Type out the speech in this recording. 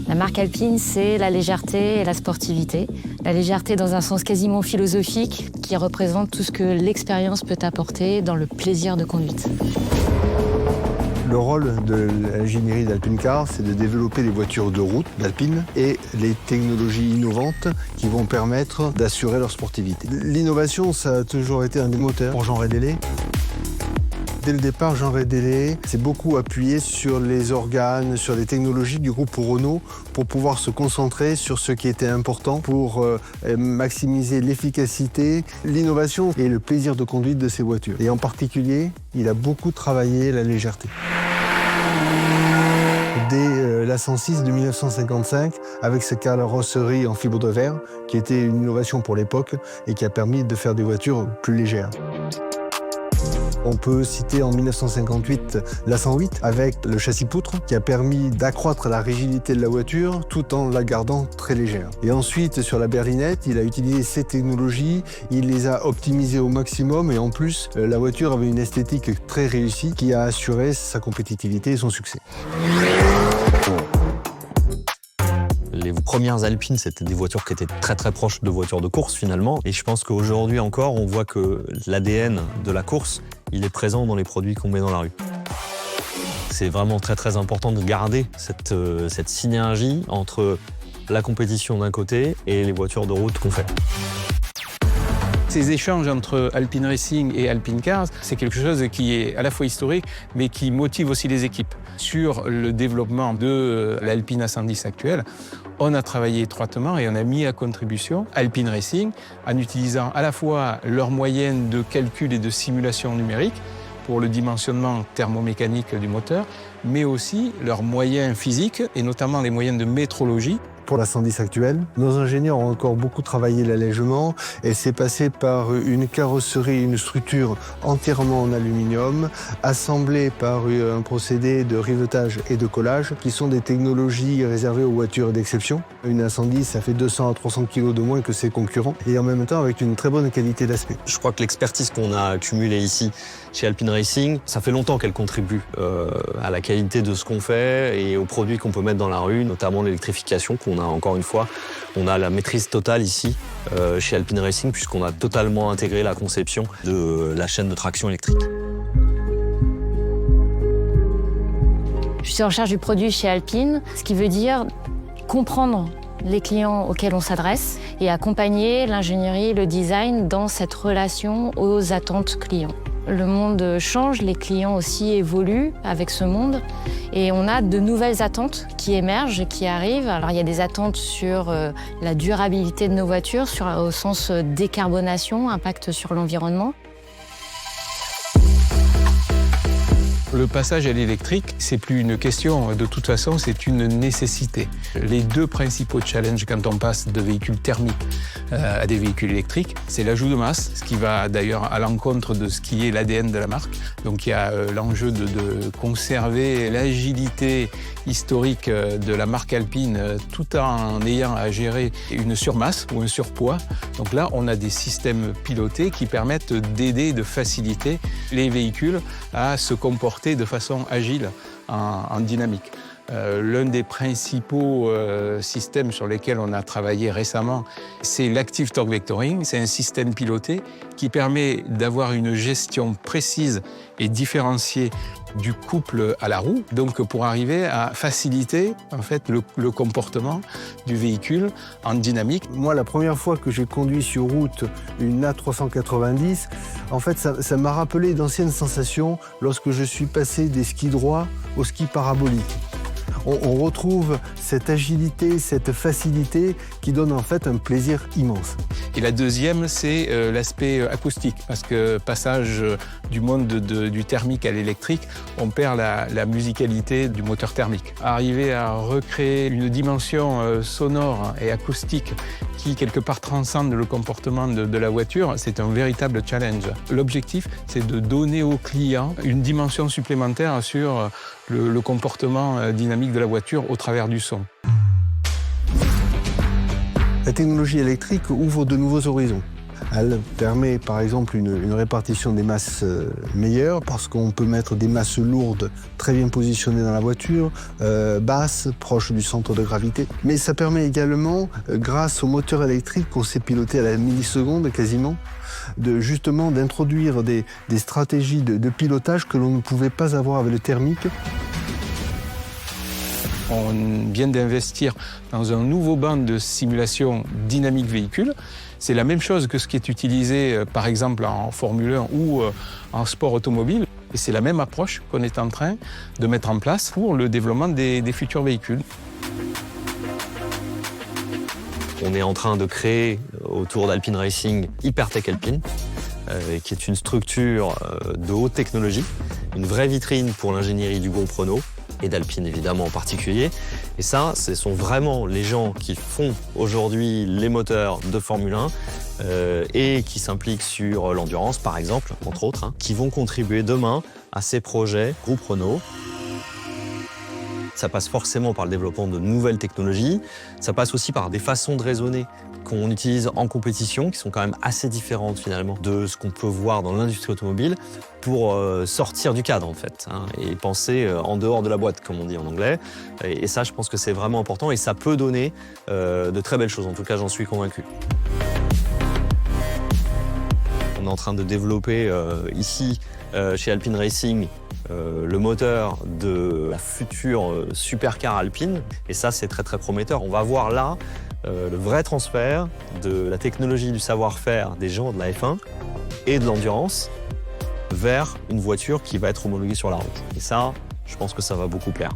La marque Alpine, c'est la légèreté et la sportivité. La légèreté dans un sens quasiment philosophique qui représente tout ce que l'expérience peut apporter dans le plaisir de conduite. Le rôle de l'ingénierie d'Alpine Car, c'est de développer les voitures de route d'Alpine et les technologies innovantes qui vont permettre d'assurer leur sportivité. L'innovation, ça a toujours été un des moteurs pour Jean Rédélé. Dès le départ, Jean Rédélé s'est beaucoup appuyé sur les organes, sur les technologies du groupe Renault pour pouvoir se concentrer sur ce qui était important pour maximiser l'efficacité, l'innovation et le plaisir de conduite de ces voitures. Et en particulier, il a beaucoup travaillé la légèreté. Dès la 106 de 1955, avec sa carrosserie en fibre de verre, qui était une innovation pour l'époque et qui a permis de faire des voitures plus légères. On peut citer en 1958 la 108 avec le châssis poutre qui a permis d'accroître la rigidité de la voiture tout en la gardant très légère. Et ensuite sur la berlinette, il a utilisé ces technologies, il les a optimisées au maximum et en plus la voiture avait une esthétique très réussie qui a assuré sa compétitivité et son succès. Les premières Alpines, c'était des voitures qui étaient très très proches de voitures de course finalement. Et je pense qu'aujourd'hui encore, on voit que l'ADN de la course, il est présent dans les produits qu'on met dans la rue. C'est vraiment très très important de garder cette synergie entre la compétition d'un côté et les voitures de route qu'on fait. Ces échanges entre Alpine Racing et Alpine Cars, c'est quelque chose qui est à la fois historique, mais qui motive aussi les équipes. Sur le développement de l'Alpine A110 actuelle, on a travaillé étroitement et on a mis à contribution Alpine Racing en utilisant à la fois leurs moyens de calcul et de simulation numérique pour le dimensionnement thermomécanique du moteur, mais aussi leurs moyens physiques et notamment les moyens de métrologie. Pour la 110 actuelle, nos ingénieurs ont encore beaucoup travaillé l'allègement et c'est passé par une carrosserie, une structure entièrement en aluminium, assemblée par un procédé de rivetage et de collage qui sont des technologies réservées aux voitures d'exception. Une A110, ça fait 200 à 300 kg de moins que ses concurrents et en même temps avec une très bonne qualité d'aspect. Je crois que l'expertise qu'on a accumulée ici chez Alpine Racing, ça fait longtemps qu'elle contribue à la qualité de ce qu'on fait et aux produits qu'on peut mettre dans la rue, notamment l'électrification qu'on a encore une fois. On a la maîtrise totale ici chez Alpine Racing puisqu'on a totalement intégré la conception de la chaîne de traction électrique. Je suis en charge du produit chez Alpine, ce qui veut dire comprendre les clients auxquels on s'adresse et accompagner l'ingénierie, le design dans cette relation aux attentes clients. Le monde change, les clients aussi évoluent avec ce monde et on a de nouvelles attentes qui émergent, qui arrivent. Alors il y a des attentes sur la durabilité de nos voitures, au sens décarbonation, impact sur l'environnement. Le passage à l'électrique, c'est plus une question, de toute façon, c'est une nécessité. Les deux principaux challenges quand on passe de véhicules thermiques à des véhicules électriques, c'est l'ajout de masse, ce qui va d'ailleurs à l'encontre de ce qui est l'ADN de la marque. Donc il y a l'enjeu de conserver l'agilité historique de la marque Alpine tout en ayant à gérer une surmasse ou un surpoids. Donc là, on a des systèmes pilotés qui permettent d'aider, de faciliter les véhicules à se comporter de façon agile, en dynamique. L'un des principaux systèmes sur lesquels on a travaillé récemment, c'est l'Active Torque Vectoring. C'est un système piloté qui permet d'avoir une gestion précise et différenciée du couple à la roue, donc pour arriver à faciliter en fait, le comportement du véhicule en dynamique. Moi, la première fois que j'ai conduit sur route une A390, en fait, ça m'a rappelé d'anciennes sensations lorsque je suis passé des skis droits aux skis paraboliques. On retrouve cette agilité, cette facilité qui donne en fait un plaisir immense. Et la deuxième, c'est l'aspect acoustique, parce que passage du monde du thermique à l'électrique, on perd la musicalité du moteur thermique. Arriver à recréer une dimension sonore et acoustique qui, quelque part, transcende le comportement de la voiture, c'est un véritable challenge. L'objectif, c'est de donner au client une dimension supplémentaire sur le comportement dynamique de la voiture au travers du son. La technologie électrique ouvre de nouveaux horizons. Elle permet par exemple une répartition des masses meilleure parce qu'on peut mettre des masses lourdes très bien positionnées dans la voiture, basses, proches du centre de gravité. Mais ça permet également, grâce au moteur électrique qu'on sait piloter à la milliseconde quasiment, justement d'introduire des stratégies de pilotage que l'on ne pouvait pas avoir avec le thermique. On vient d'investir dans un nouveau banc de simulation dynamique véhicule. C'est la même chose que ce qui est utilisé par exemple en Formule 1 ou en sport automobile. Et c'est la même approche qu'on est en train de mettre en place pour le développement des futurs véhicules. On est en train de créer autour d'Alpine Racing Hypertech Alpine, qui est une structure de haute technologie, une vraie vitrine pour l'ingénierie du groupe Renault et d'Alpine évidemment en particulier. Et ça, ce sont vraiment les gens qui font aujourd'hui les moteurs de Formule 1 et qui s'impliquent sur l'endurance par exemple, entre autres, qui vont contribuer demain à ces projets groupe Renault. Ça passe forcément par le développement de nouvelles technologies, ça passe aussi par des façons de raisonner qu'on utilise en compétition, qui sont quand même assez différentes finalement de ce qu'on peut voir dans l'industrie automobile, pour sortir du cadre en fait, et penser en dehors de la boîte, comme on dit en anglais. Et ça, je pense que c'est vraiment important et ça peut donner de très belles choses, en tout cas j'en suis convaincu. On est en train de développer ici, chez Alpine Racing, le moteur de la future supercar Alpine. Et ça, c'est très très prometteur. On va voir là le vrai transfert de la technologie, du savoir-faire des gens de la F1 et de l'endurance vers une voiture qui va être homologuée sur la route. Et ça, je pense que ça va beaucoup plaire.